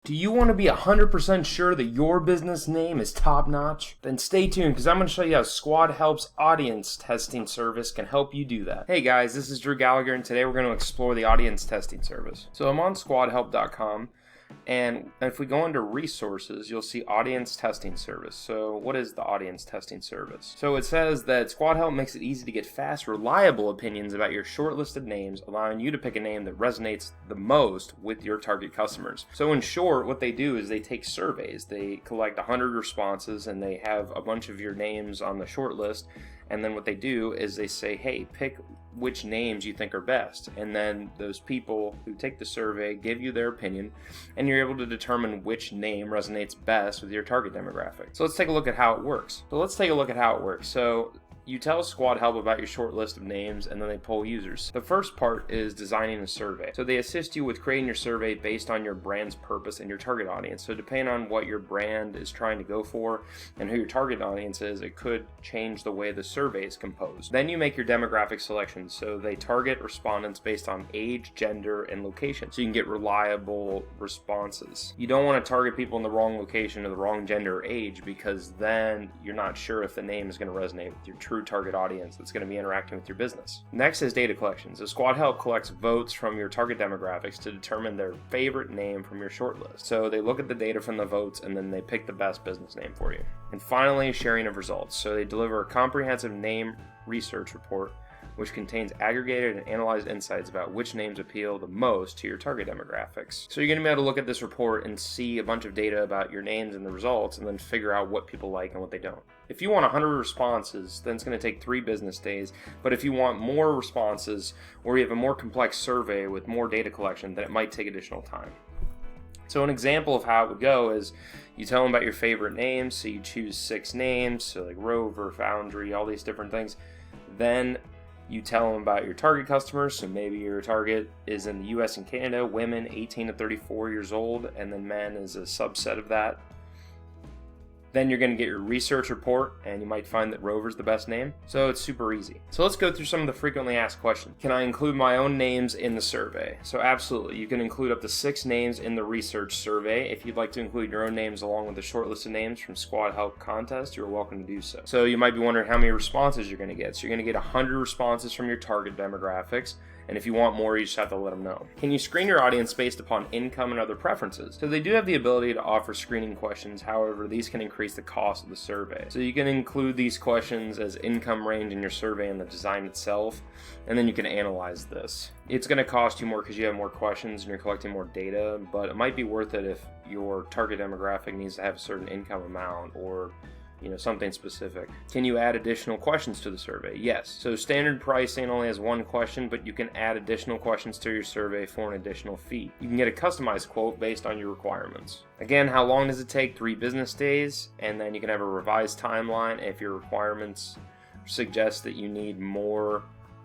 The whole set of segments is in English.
Do you want to be 100% sure that your business name is top notch? Then stay tuned because I'm going to show you how Squadhelp's audience testing service can help you do that. Hey guys, this is Drew Gallagher and today we're going to explore the audience testing service. So I'm on squadhelp.com. And if we go into resources, you'll see audience testing service. So what is the audience testing service? So it says that Squadhelp makes it easy to get fast, reliable opinions about your shortlisted names, allowing you to pick a name that resonates the most with your target customers. So in short, what they do is they take surveys. They collect 100 responses and they have a bunch of your names on the shortlist. And then what they do is they say, hey, pick which names you think are best. And then those people who take the survey give you their opinion, and you're able to determine which name resonates best with your target demographic. So let's take a look at how it works. So you tell Squadhelp about your short list of names, and then they poll users. The first part is designing a survey. So they assist you with creating your survey based on your brand's purpose and your target audience. So depending on what your brand is trying to go for and who your target audience is, it could change the way the survey is composed. Then you make your demographic selections. So they target respondents based on age, gender, and location. So you can get reliable responses. You don't want to target people in the wrong location or the wrong gender or age, because then you're not sure if the name is going to resonate with your true target audience that's going to be interacting with your business. Next is data collection. So Squadhelp collects votes from your target demographics to determine their favorite name from your shortlist. So they look at the data from the votes and then they pick the best business name for you. And finally, sharing of results. So they deliver a comprehensive name research report which contains aggregated and analyzed insights about which names appeal the most to your target demographics. So you're going to be able to look at this report and see a bunch of data about your names and the results, and then figure out what people like and what they don't. If you want 100 responses, then it's going to take 3 business days. But if you want more responses, or you have a more complex survey with more data collection, then it might take additional time. So an example of how it would go is you tell them about your favorite names. So you choose 6 names, so like Rover, Foundry, all these different things. Then you tell them about your target customers, so maybe your target is in the US and Canada, women 18 to 34 years old, and then men is a subset of that. Then you're going to get your research report, and you might find that Rover's the best name. So it's super easy. So let's go through some of the frequently asked questions. Can I include my own names in the survey? So absolutely. You can include up to 6 names in the research survey. If you'd like to include your own names along with the short list of names from Squadhelp contest, you're welcome to do so. So you might be wondering how many responses you're going to get. So you're going to get 100 responses from your target demographics. And if you want more, you just have to let them know. Can you screen your audience based upon income and other preferences? So they do have the ability to offer screening questions. However, these can increase the cost of the survey. So you can include these questions as income range in your survey and the design itself, and then you can analyze this. It's going to cost you more because you have more questions and you're collecting more data, but it might be worth it if your target demographic needs to have a certain income amount or something specific. Can you add additional questions to the survey? Yes. So standard pricing only has 1 question, but you can add additional questions to your survey for an additional fee. You can get a customized quote based on your requirements. Again, how long does it take? 3 business days, and then you can have a revised timeline if your requirements suggest that you need more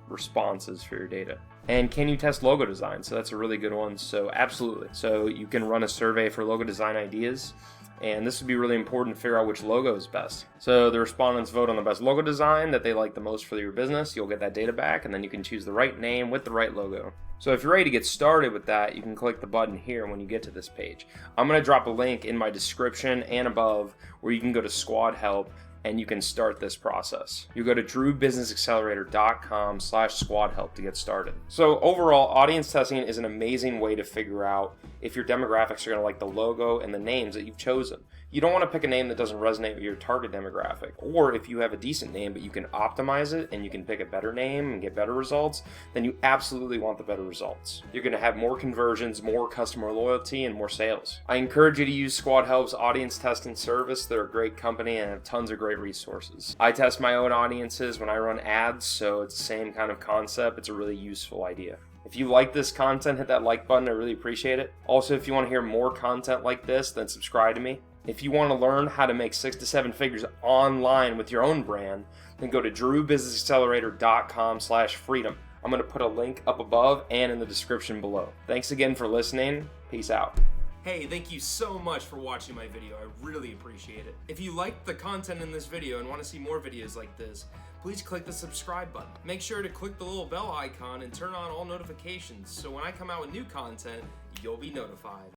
responses for your data. And can you test logo design? So that's a really good one. So absolutely. So you can run a survey for logo design ideas. And this would be really important to figure out which logo is best. So the respondents vote on the best logo design that they like the most for your business. You'll get that data back, and then you can choose the right name with the right logo. So if you're ready to get started with that, you can click the button here when you get to this page. I'm going to drop a link in my description and above where you can go to Squadhelp and you can start this process. You go to drewbusinessaccelerator.com/Squadhelp to get started. So overall, audience testing is an amazing way to figure out if your demographics are going to like the logo and the names that you've chosen. You don't want to pick a name that doesn't resonate with your target demographic. Or if you have a decent name but you can optimize it and you can pick a better name and get better results, then you absolutely want the better results. You're going to have more conversions, more customer loyalty, and more sales. I encourage you to use Squadhelp's audience testing service. They're a great company and have tons of great resources. I test my own audiences when I run ads, so it's the same kind of concept. It's a really useful idea. If you like this content, hit that like button. I really appreciate it. Also, if you want to hear more content like this, then subscribe to me. If you want to learn how to make 6 to 7 figures online with your own brand, then go to drewbusinessaccelerator.com/freedom. I'm going to put a link up above and in the description below. Thanks again for listening. Peace out. Hey, thank you so much for watching my video. I really appreciate it. If you liked the content in this video and want to see more videos like this, please click the subscribe button. Make sure to click the little bell icon and turn on all notifications so when I come out with new content, you'll be notified.